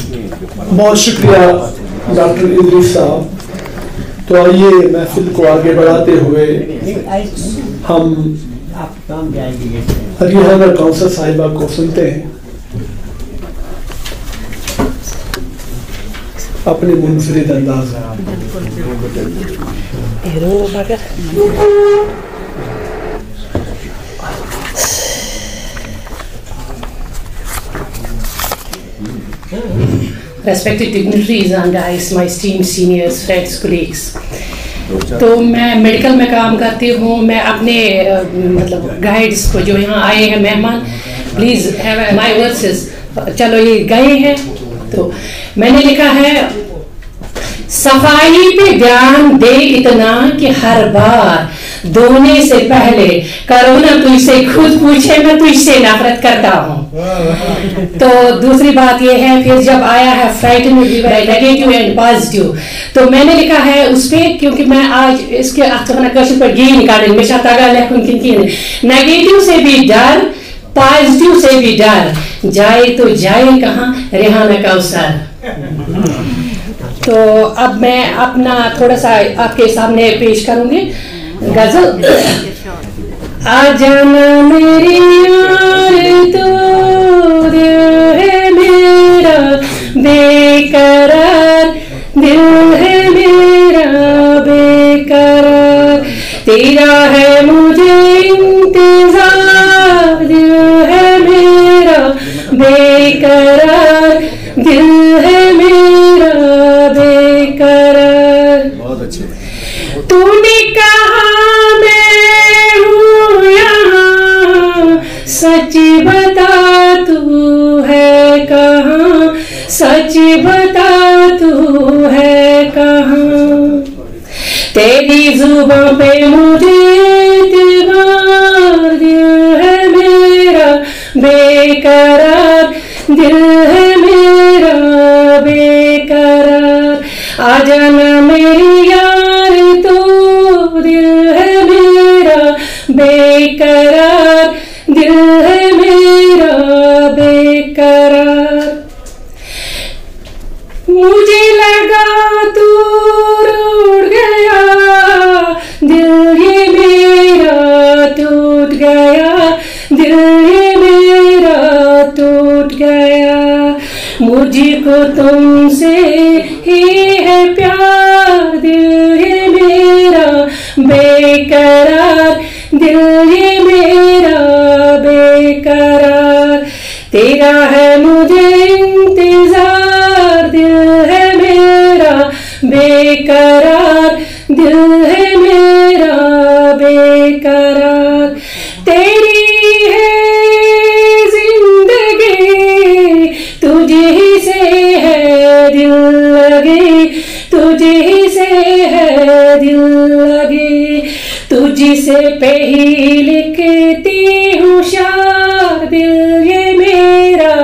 बहुत शुक्रिया डॉक्टर इदरीस साहब। तो आइए महफिल को आगे बढ़ाते हुए हम रिहाना कौंसर साहिबा को सुनते हैं अपने मुनफरिद अंदाज में। Respected dignitaries and guys, my esteemed seniors, friends, colleagues. तो मैं मेडिकल में काम करती हूँ। मैं अपने मतलब गाइड्स को जो यहाँ आए हैं मेहमान, प्लीज़ हैव माय वर्सेस। चलो ये गए हैं तो मैंने लिखा है, सफाई पे ध्यान दे इतना कि हर बार धोने से पहले करोना तुझसे खुद पूछे मैं तुझसे नफरत करता हूँ। तो दूसरी बात ये है, फिर जब आया है फ्राइटन नेगेटिव एंड पॉजिटिव, तो मैंने लिखा है उस पर, क्योंकि मैं आज इसके कशिश पर गी निकालें हमेशा तगा नेगेटिव से भी डर, पॉजिटिव से भी डर, जाए तो जाए कहाँ रिहाना कौसर। तो अब मैं अपना थोड़ा सा आपके सामने पेश करूंगी गजल। आ जाना मेरी यार तो दिल है मेरा बेकरार, दिल है मेरा बेकरार, तेरा है मुझे इंतजार, दिल है मेरा बेकरार, दिल है मेरा बेकरार। बहुत अच्छे। तूने कहा मैं हूँ यहाँ, सच बता तू है कहाँ, सच बता तू है कहाँ, तेरी जुबां पे मुझे एतबार, दिल है मेरा बेकरार, दिल है मेरा बेकरार, आ जाना मेरी यार तो दिल है मेरा बेकरार, दिल है मेरा बेकरार। मुझे लगा तू रूठ गया, दिल ये मेरा टूट गया, दिल ये मेरा टूट गया, मुझको तुमसे ही है प्यार, दिल ये मेरा बेकरार, दिल ये मेरा बेकरार, तेरा है मुझे इंतजार, दिल है मेरा बेकरार, दिल है मेरा बेकरार, तेरी है जिंदगी तुझे ही से है दिल लगे, तुझे ही से है दिल लगे, तुझसे पे ही लिखती हूँ शार, दिल ये मेरा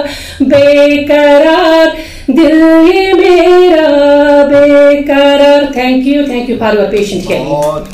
बेकरार, दिल ये मेरा बेकरार। Thank you for your patience. बहुत